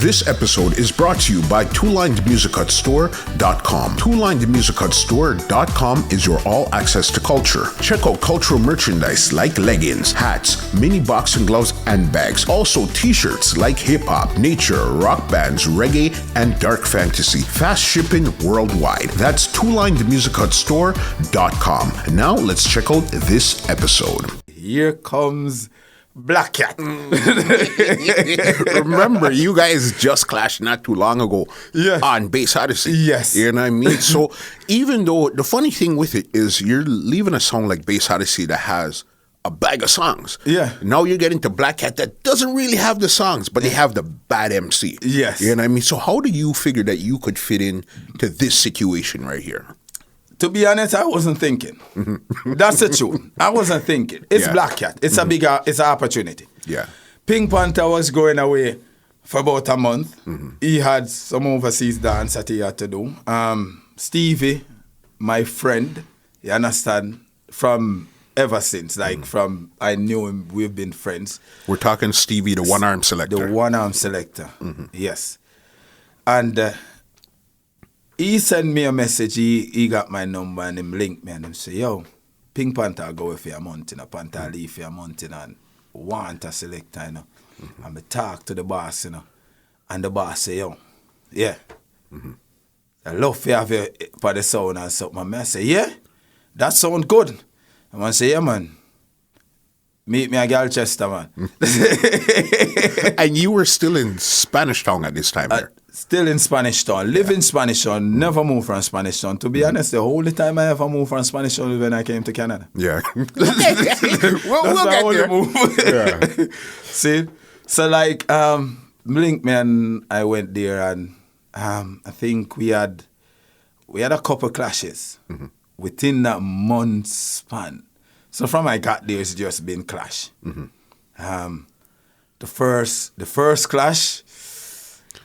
This episode is brought to you by twolinedmusichutstore.com. Twolinedmusichutstore.com is your all-access to culture. Check out cultural merchandise like leggings, hats, mini boxing gloves, and bags. Also t-shirts like hip-hop, nature, rock bands, reggae, and dark fantasy. Fast shipping worldwide. That's twolinedmusichutstore.com. Now let's check out this episode. Here comes Black Cat. Remember, you guys just clashed not too long ago on Bass Odyssey. Yes. You know what I mean? So even though the funny thing with it is you're leaving a song like Bass Odyssey that has a bag of songs. Yeah. Now you're getting to Black Cat that doesn't really have the songs, but they have the bad MC. Yes. You know what I mean? So how do you figure that you could fit in to this situation right here? To be honest, I wasn't thinking. That's the truth. I wasn't thinking. It's Black Cat. It's it's an opportunity. Yeah. Pink Panther was going away for about a month. He had some overseas dance that he had to do. Stevie, my friend, you understand, from ever since, from I knew him, we've been friends. We're talking Stevie, the one-arm selector. The one-arm selector, yes. And he sent me a message. He got my number and him linked me and him say, yo, Pink Panther go for a month, Panther leave for a month, and want a selector, And I talk to the boss, and the boss say, yo, yeah, I love to have you for the sound and something. And I say, yeah, that sound good. And I say, yeah, man, meet me at Galchester, man. And you were still in Spanish Town at this time, there? Still in Spanish Town. Live in Spanish Town. Never moved from Spanish Town. To be honest, the only time I ever moved from Spanish Town was when I came to Canada. Yeah. we'll get there. Move. Yeah. See? So linked me and I went there and I think we had a couple clashes within that month span. So from I got there, it's just been clash. The first clash,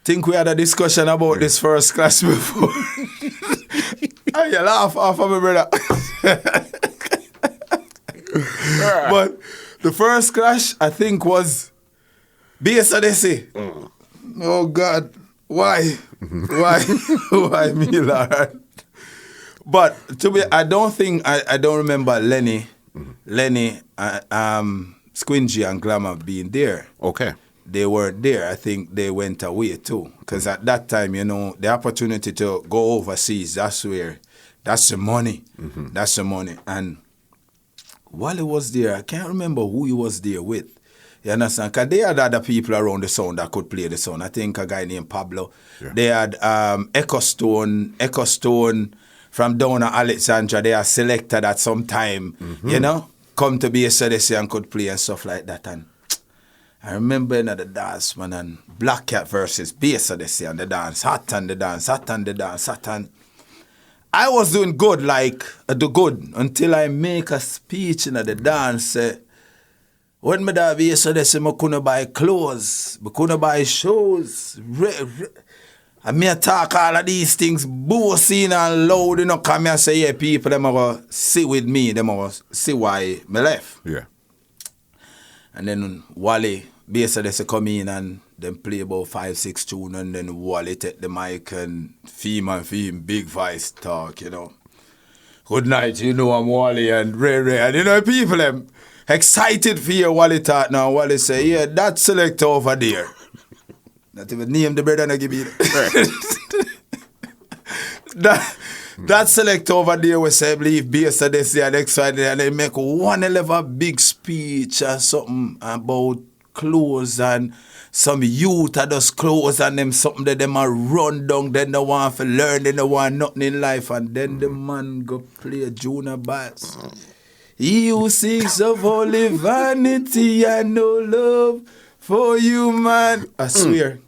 think we had a discussion about this first clash before. You laugh off of me, brother. But the first clash, I think, was Bass Odyssey. Oh, God. Why? Why me, Lord? But I don't remember Lenny, Squingy and Glamour being there. Okay. They weren't there. I think they went away too. Because at that time, the opportunity to go overseas, that's the money. That's the money. And while he was there, I can't remember who he was there with. You understand? Because they had other people around the sound that could play the sound. I think a guy named Pablo. Yeah. They had Echo Stone from down at Alexandra. They are selected at some time, come to be a Odyssey and could play and stuff like that. And I remember in the dance, man, and Black Cat versus Bass Odyssey and the dance, hot and the dance. I was doing good, until I make a speech in the dance. When me da Bass Odyssey, I couldn't buy clothes, I couldn't buy shoes. I may talk all of these things, boasting and loud, come and say, yeah, people, them go sit with me, them go see why me left. Yeah. And then Wally, basically, they come in and then play about 5-6 tunes, and then Wally take the mic and theme, big voice talk, Good night, I'm Wally and Ray. And people them excited for hear Wally talk now. Wally say, yeah, that selector over there. Not even name the brother and give me That selector over there was say, believe Bass Odyssey and excited, and they make one hell of big speech or something about clothes and some youth that does clothes and them something that them are run down, then they want to learn, they don't want nothing in life, and then the man go play junior bass. He who sings of holy vanity and no love for you, man. I swear.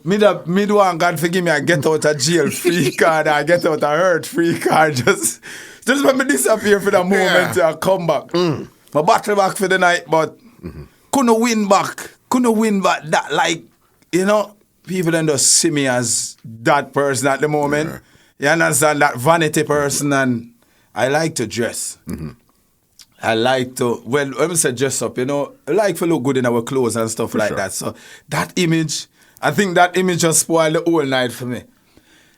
Me do want God forgive me, I get out of jail free card, I get out of hurt free card. Just let me disappear for the moment till I come back. My battle back for the night, but couldn't win back that, people don't just see me as that person at the moment. You understand, that vanity person, and I like to dress. I like to, when we say dress up, I like to look good in our clothes and stuff like that. So that image, I think that image just spoiled the whole night for me.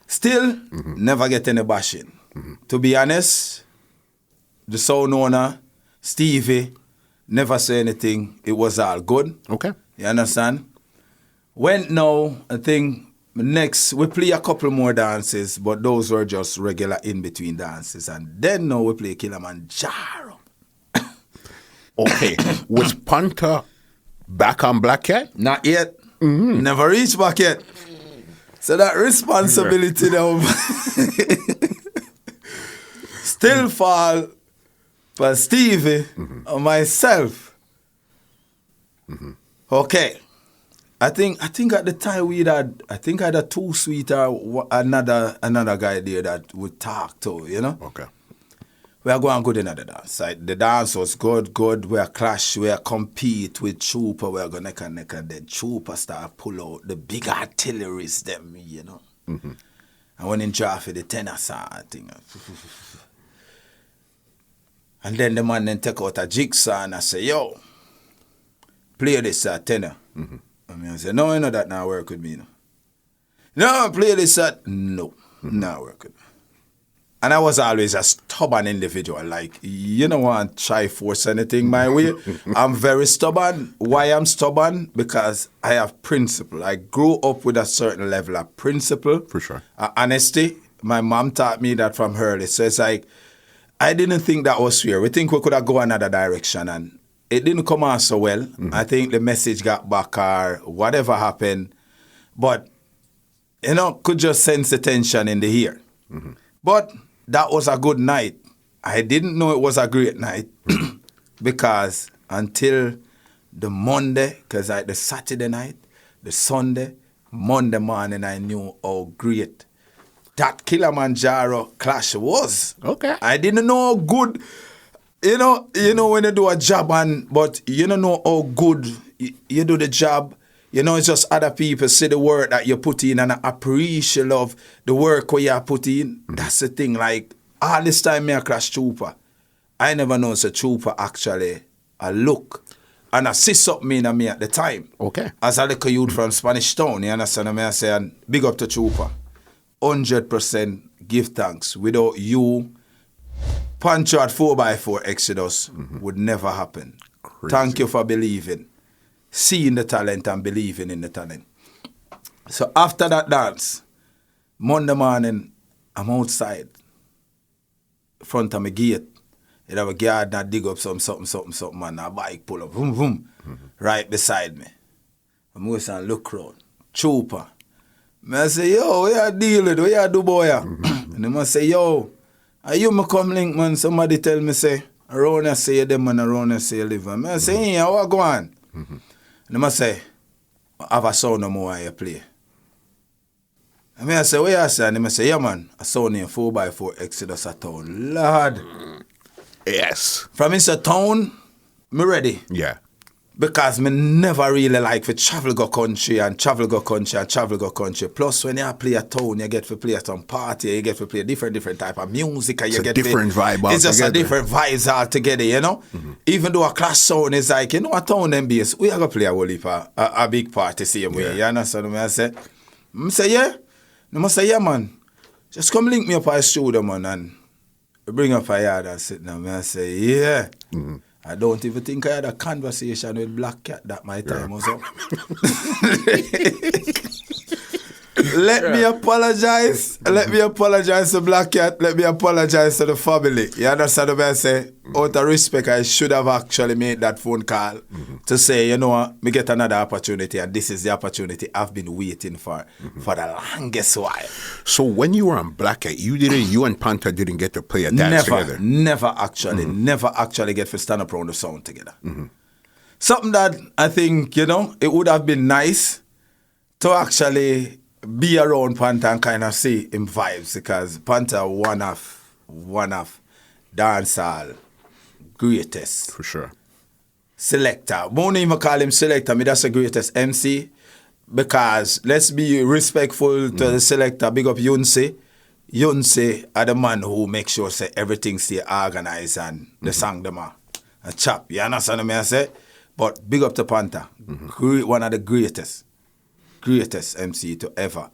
Still, never get any bashing. To be honest, the sound owner, Stevie, never say anything. It was all good. Okay. You understand? Went now, I think next, we play a couple more dances, but those were just regular in-between dances. And then now we play Kilimanjaro. Okay. Was Panther back on Black Cat? Not yet. Never reached back yet. So that responsibility now still fall for Stevie and myself. Okay. I think at the time I had a Too Sweet or another guy there that would talk to, you know? Okay. We are going good in the dance. Like, the dance was good. We are clash, we are compete with Trooper, we are going neck and neck, and then Trooper start pull out the big artilleries them, you know. And when in draft for the tenor sound thing. And then the man then take out a jigsaw and I say, yo, play this tenor. I mean, I say, no, you know that now work with me. No, play this no, now work with me. And I was always a stubborn individual. Like, you don't want to try force anything my way. I'm very stubborn. Why I'm stubborn? Because I have principle. I grew up with a certain level of principle. For sure. Honesty. My mom taught me that from early. So it's like, I didn't think that was fair. We think we could have gone another direction. And it didn't come out so well. I think the message got back or whatever happened. But, you know, could just sense the tension in the ear. But that was a good night. I didn't know it was a great night because until the Monday, because like the Saturday night, the Sunday, Monday morning, I knew how great that Kilimanjaro clash was. Okay. I didn't know how good, you know when you do a job but you don't know how good you do the job. You know, it's just other people see the work that you put in and appreciate of the work where you put in. That's the thing. Like, all this time me a clash Trooper, I never know it's a Trooper actually a look and I see something in me at the time. Okay. As a little youth from Spanish Town, you understand what I say? And big up to Trooper. 100% give thanks. Without you, Pancho at 4x4 Exodus would never happen. Crazy. Thank you for believing. Seeing the talent and believing in the talent. So after that dance, Monday morning, I'm outside, front of my gate. You have a guard that dig up something, and a bike pull up, boom, boom, right beside me. I'm going to look around. Trooper. I say, yo, what you deal with? What you do, boy? And they say, yo, are you me come link, man? Somebody tell me, say, around here say you them and around here say you live. And I say, yeah, what go on? And they must say, I have a sound no more you play. And I say, where you say? And they must say, yeah, man, a sound in 4x4 Exodus a town. Lord. Yes. From inside town, me ready. Yeah. Because me never really like to travel go country. Plus, when you play a town, you get to play some party, you get to play different type of music. It's a different vibe altogether. It's just a different vibes altogether, you know? Even though a class sound is like, you know, a town and base, we are going to play a whole heap of, a big party same way. You understand what I say? I say, yeah. I say, yeah, man. Just come link me up at the studio, man, and bring up a yard and sit down. I say, yeah. I don't even think I had a conversation with Black Cat that my time was up. Let me apologize. Let me apologize to Black Cat. Let me apologize to the family. You understand what I say? Out of respect, I should have actually made that phone call to say, you know what, me get another opportunity, and this is the opportunity I've been waiting for the longest while. So when you were on Black Cat, you and Panther didn't get to play a dance together? Never actually get to stand up around the sound together. Something that I think, you know, it would have been nice to actually be around Panther and kind of see him vibes, because Panther one of dancehall greatest. For sure. Selector. Won't even call him selector. That's the greatest MC, because let's be respectful to the selector. Big up Yunse. Yunse are the man who makes sure say everything stay organized and the song them are a chop. You understand what I say? But big up to Panther. One of the greatest. greatest MC to ever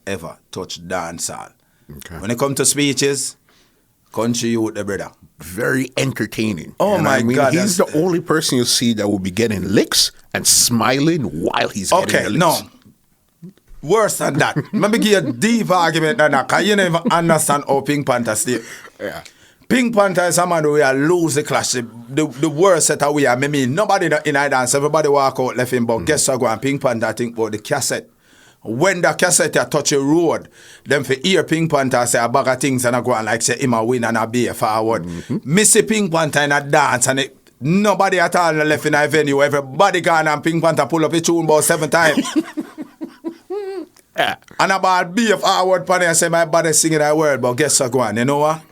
touch dancehall. Okay. When it comes to speeches, country youth, the brother. Very entertaining. Oh, You know my what I mean? God, He's the only person you see that will be getting licks and smiling while he's getting the Okay, licks. no. Worse than that. Let me give you a deep argument than that, because you never understand how Pink Panther stay. Yeah. Pink Panther is a man who will lose the clash. The worst set we are. I mean, nobody in I dance, everybody walk out left him, but guess what? Go and Pink Panther think about the cassette. When the cassette touch a road, them for hear Pink Panther say a bag of things and I go and like say him a win and a be a forward. Missy Pink Panther in a dance and nobody at all left in a venue. Everybody gone and Pink Panther pull up a tune about 7 times. Yeah. And about be a forward pan and say my body singing that word, but guess what? Go on, you know what?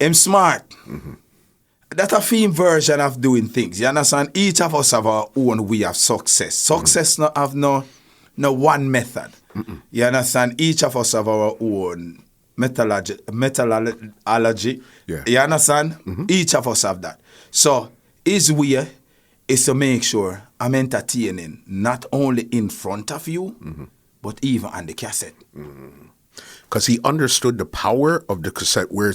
Him smart. That's a theme version of doing things. You understand? Each of us have our own way of success. Success not have no one method. You understand? Each of us have our own methodology. Yeah. You understand? Each of us have that. So his way is to make sure I'm entertaining not only in front of you, but even on the cassette. Because he understood the power of the cassette, where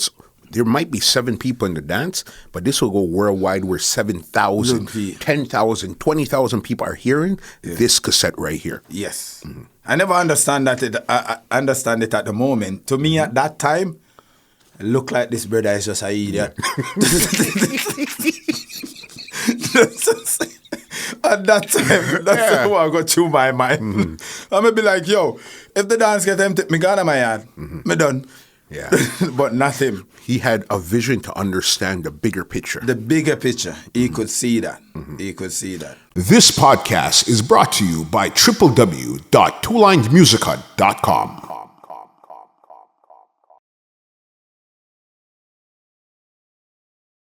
there might be 7 people in the dance, but this will go worldwide where 7,000, 10,000, 20,000 people are hearing this cassette right here. Yes. I never understand that. I understand it at the moment. To me, at that time, it looked like this brother is just an idiot. At that time, that's what got through my mind. I'm going to be like, yo, if the dance get empty, me gone in my yard. Me done. Yeah. But not him. He had a vision to understand the bigger picture. The bigger picture. He could see that. He could see that. This podcast is brought to you by www.twolinesmusica.com.